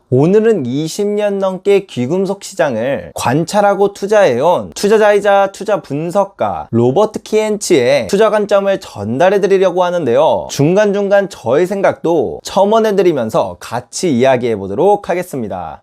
오늘은 20년 넘게 귀금속 시장을 관찰하고 투자해온 투자자이자 투자 분석가 로버트 키엔치의 투자 관점을 전달해 드리려고 하는데요. 중간중간 저의 생각도 첨언해 드리면서 같이 이야기해 보도록 하겠습니다.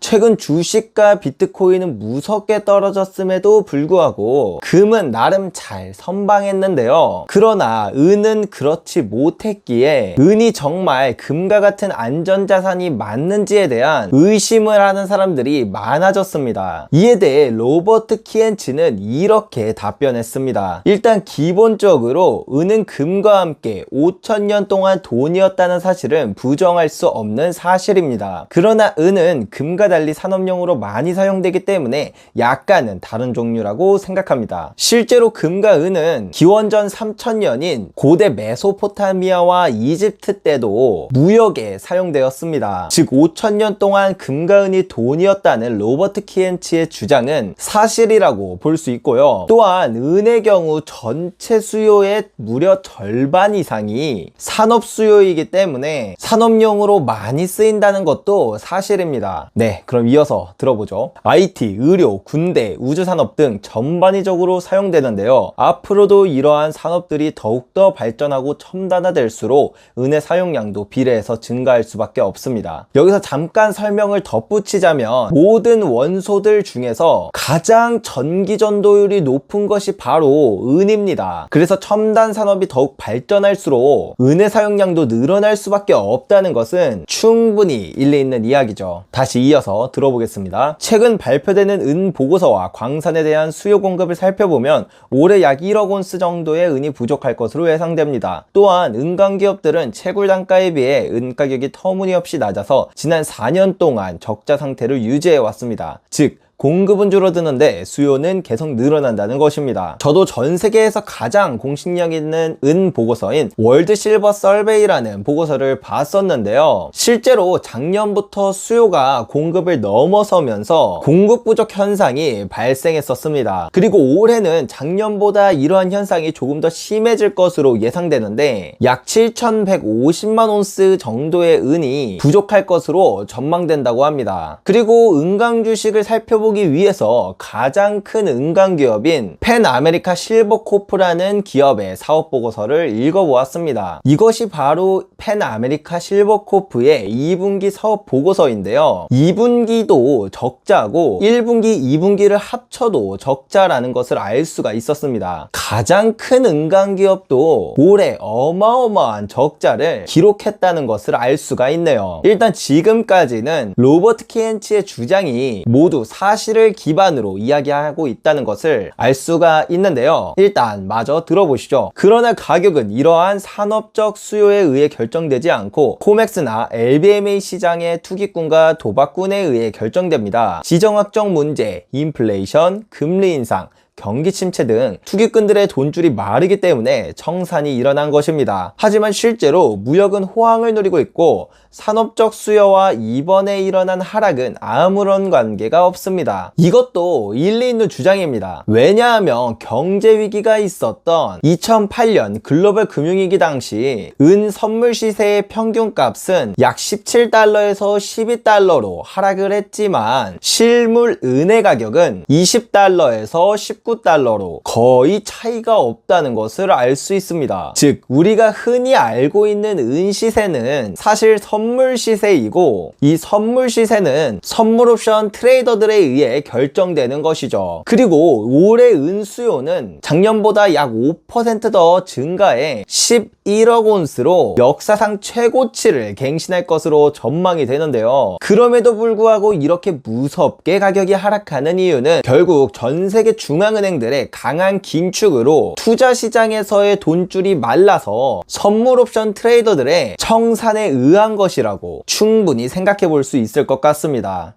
최근 주식과 비트코인은 무섭게 떨어졌음에도 불구하고 금은 나름 잘 선방했는데요. 그러나 은은 그렇지 못했기에 은이 정말 금과 같은 안전자산이 맞는지에 대한 의심을 하는 사람들이 많아졌습니다. 이에 대해 로버트 키엔치는 이렇게 답변했습니다. 일단 기본적으로 은은 금과 함께 5,000년 동안 돈이었다는 사실은 부정할 수 없는 사실입니다. 그러나 은은 금과 달리 산업용으로 많이 사용되기 때문에 약간은 다른 종류라고 생각합니다. 실제로 금과 은은 기원전 3000년인 고대 메소포타미아와 이집트 때도 무역에 사용되었습니다. 즉 5000년 동안 금과 은이 돈이었다는 로버트 키엔치의 주장은 사실이라고 볼 수 있고요. 또한 은의 경우 전체 수요의 무려 절반 이상이 산업 수요이기 때문에 산업용으로 많이 쓰인다는 것도 사실입니다. 네, 그럼 이어서 들어보죠. IT, 의료, 군대, 우주산업 등 전반적으로 사용되는데요. 앞으로도 이러한 산업들이 더욱더 발전하고 첨단화될수록 은의 사용량도 비례해서 증가할 수밖에 없습니다. 여기서 잠깐 설명을 덧붙이자면 모든 원소들 중에서 가장 전기 전도율이 높은 것이 바로 은입니다. 그래서 첨단 산업이 더욱 발전할수록 은의 사용량도 늘어날 수밖에 없다는 것은 충분히 일리 있는 이야기죠. 다시 이어서 들어보겠습니다. 최근 발표되는 은 보고서와 광산에 대한 수요 공급을 살펴보면 올해 약 1억 온스 정도의 은이 부족할 것으로 예상됩니다. 또한 은광 기업들은 채굴 단가에 비해 은 가격이 터무니없이 낮아서 지난 4년 동안 적자 상태를 유지해 왔습니다. 즉 공급은 줄어드는데 수요는 계속 늘어난다는 것입니다. 저도 전 세계에서 가장 공신력 있는 은 보고서인 월드 실버 서베이라는 보고서를 봤었는데요. 실제로 작년부터 수요가 공급을 넘어서면서 공급 부족 현상이 발생했었습니다. 그리고 올해는 작년보다 이러한 현상이 조금 더 심해질 것으로 예상되는데 약 7,150만 온스 정도의 은이 부족할 것으로 전망된다고 합니다. 그리고 은광 주식을 살펴보기 위해서 가장 큰 은광 기업인 펜 아메리카 실버 코프라는 기업의 사업 보고서를 읽어보았습니다. 이것이 바로 펜 아메리카 실버 코프의 2분기 사업 보고서인데요. 2분기도 적자고 1분기, 2분기를 합쳐도 적자라는 것을 알 수가 있었습니다. 가장 큰 은광 기업도 올해 어마어마한 적자를 기록했다는 것을 알 수가 있네요. 일단 지금까지는 로버트 키엔치의 주장이 모두 사실을 기반으로 이야기하고 있다는 것을 알 수가 있는데요. 일단 마저 들어보시죠. 그러나 가격은 이러한 산업적 수요에 의해 결정되지 않고 코맥스나 LBMA 시장의 투기꾼과 도박꾼에 의해 결정됩니다. 지정학적 문제, 인플레이션, 금리 인상, 경기 침체 등 투기꾼들의 돈줄이 마르기 때문에 청산이 일어난 것입니다. 하지만 실제로 무역은 호황을 누리고 있고 산업적 수요와 이번에 일어난 하락은 아무런 관계가 없습니다. 이것도 일리 있는 주장입니다. 왜냐하면 경제 위기가 있었던 2008년 글로벌 금융위기 당시 은 선물 시세의 평균값은 약 17달러에서 12달러로 하락을 했지만 실물 은의 가격은 20달러에서 19달러로 거의 차이가 없다는 것을 알 수 있습니다. 즉 우리가 흔히 알고 있는 은 시세는 사실 선물 시세이고 이 선물 시세는 선물 옵션 트레이더들에 의해 결정되는 것이죠. 그리고 올해 은 수요는 작년보다 약 5% 더 증가해 11억 온스로 역사상 최고치를 갱신할 것으로 전망이 되는데요. 그럼에도 불구하고 이렇게 무섭게 가격이 하락하는 이유는 결국 전 세계 중앙은행들의 강한 긴축으로 투자 시장에서의 돈줄이 말라서 선물 옵션 트레이더들의 청산에 의한 것이라고 충분히 생각해 볼 수 있을 것 같습니다.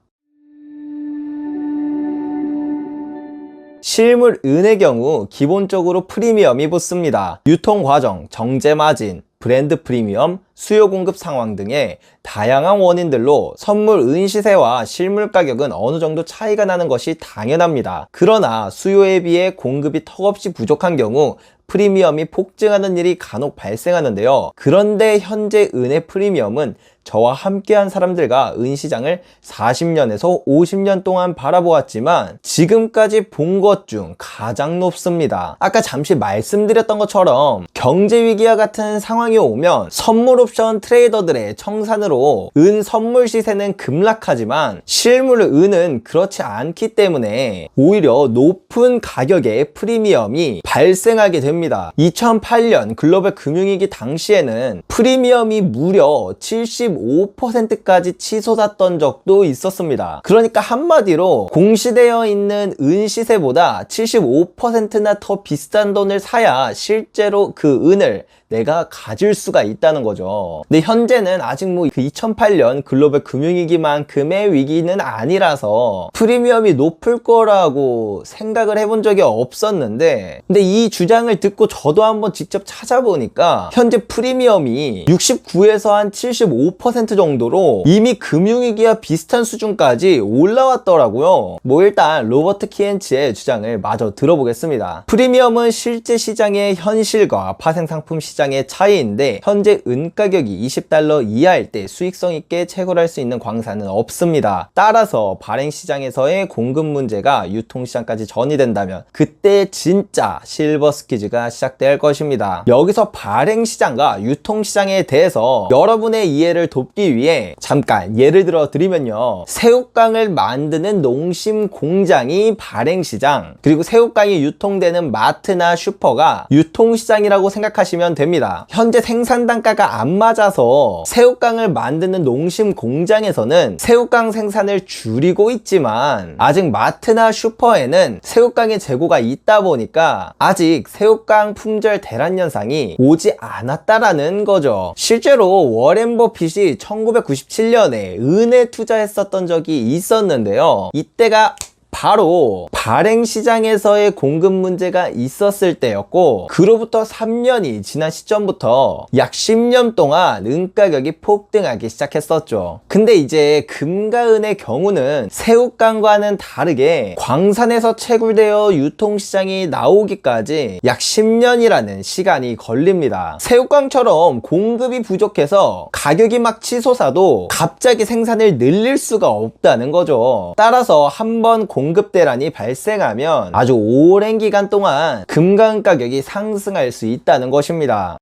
실물 은의 경우 기본적으로 프리미엄이 붙습니다. 유통 과정, 정제 마진, 브랜드 프리미엄, 수요 공급 상황 등의 다양한 원인들로 선물 은 시세와 실물 가격은 어느 정도 차이가 나는 것이 당연합니다. 그러나 수요에 비해 공급이 턱없이 부족한 경우 프리미엄이 폭증하는 일이 간혹 발생하는데요. 그런데 현재 은의 프리미엄은 저와 함께한 사람들과 은시장을 40년에서 50년 동안 바라보았지만 지금까지 본 것 중 가장 높습니다. 아까 잠시 말씀드렸던 것처럼 경제위기와 같은 상황이 오면 선물 옵션 트레이더들의 청산으로 은 선물 시세는 급락하지만 실물 은은 그렇지 않기 때문에 오히려 높은 가격의 프리미엄이 발생하게 됩니다. 2008년 글로벌 금융위기 당시에는 프리미엄이 무려 75%까지 치솟았던 적도 있었습니다. 그러니까 한마디로 공시되어 있는 은 시세보다 75%나 더 비싼 돈을 사야 실제로 그 은을 내가 가질 수가 있다는 거죠. 근데 현재는 아직 뭐 그 2008년 글로벌 금융위기만큼의 위기는 아니라서 프리미엄이 높을 거라고 생각을 해본 적이 없었는데, 근데 이 주장을 듣고 저도 한번 직접 찾아보니까 현재 프리미엄이 69에서 한 75% 정도로 이미 금융위기와 비슷한 수준까지 올라왔더라고요. 뭐 일단 로버트 키엔츠의 주장을 마저 들어보겠습니다. 프리미엄은 실제 시장의 현실과 파생상품 시장의 차이인데 현재 은 가격이 $20 이하일 때 수익성 있게 채굴할 수 있는 광산은 없습니다. 따라서 발행시장에서의 공급 문제가 유통시장까지 전이된다면 그때 진짜 실버 스퀴즈가 시작될 것입니다. 여기서 발행시장과 유통시장에 대해서 여러분의 이해를 돕기 위해 잠깐 예를 들어 드리면요, 새우깡을 만드는 농심 공장이 발행시장, 그리고 새우깡이 유통되는 마트나 슈퍼가 유통시장이라고 생각하시면 됩니다. 현재 생산 단가가 안 맞아서 새우깡을 만드는 농심 공장에서는 새우깡 생산을 줄이고 있지만 아직 마트나 슈퍼에는 새우깡의 재고가 있다 보니까 아직 새우깡 품절 대란 현상이 오지 않았다라는 거죠. 실제로 워렌 버핏이 1997년에 은에 투자했었던 적이 있었는데요, 이때가 바로 발행시장에서의 공급 문제가 있었을 때였고, 그로부터 3년이 지난 시점부터 약 10년 동안 은 가격이 폭등하기 시작했었죠. 근데 이제 금과 은의 경우는 새우깡과는 다르게 광산에서 채굴되어 유통시장이 나오기까지 약 10년이라는 시간이 걸립니다. 새우깡처럼 공급이 부족해서 가격이 막 치솟아도 갑자기 생산을 늘릴 수가 없다는 거죠. 따라서 한번 공급 대란이 발생하면 아주 오랜 기간 동안 금과 은 가격이 상승할 수 있다는 것입니다.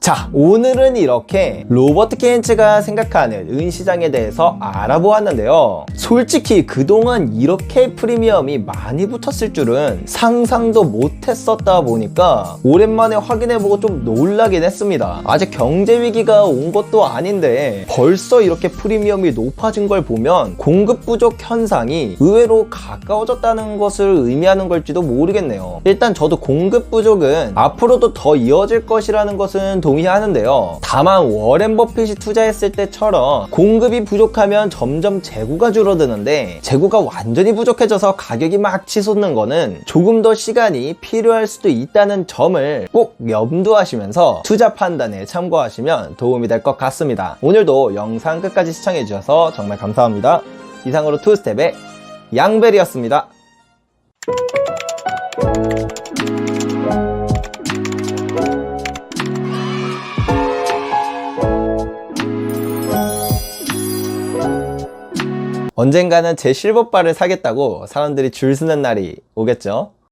자, 오늘은 이렇게 로버트 키엔츠가 생각하는 은 시장에 대해서 알아보았는데요, 솔직히 그동안 이렇게 프리미엄이 많이 붙었을 줄은 상상도 못했었다 보니까 오랜만에 확인해보고 좀 놀라긴 했습니다. 아직 경제위기가 온 것도 아닌데 벌써 이렇게 프리미엄이 높아진 걸 보면 공급 부족 현상이 의외로 가까워졌다는 것을 의미하는 걸지도 모르겠네요. 일단 저도 공급 부족은 앞으로도 더 이어질 것이라는 것은 동의하는데요, 다만 워렌 버핏이 투자했을 때처럼 공급이 부족하면 점점 재고가 줄어드는데 재고가 완전히 부족해져서 가격이 막 치솟는 거는 조금 더 시간이 필요할 수도 있다는 점을 꼭 염두하시면서 투자 판단에 참고하시면 도움이 될 것 같습니다. 오늘도 영상 끝까지 시청해주셔서 정말 감사합니다. 이상으로 투스텝의 양벨이었습니다. 언젠가는 제 실버바를 사겠다고 사람들이 줄 서는 날이 오겠죠?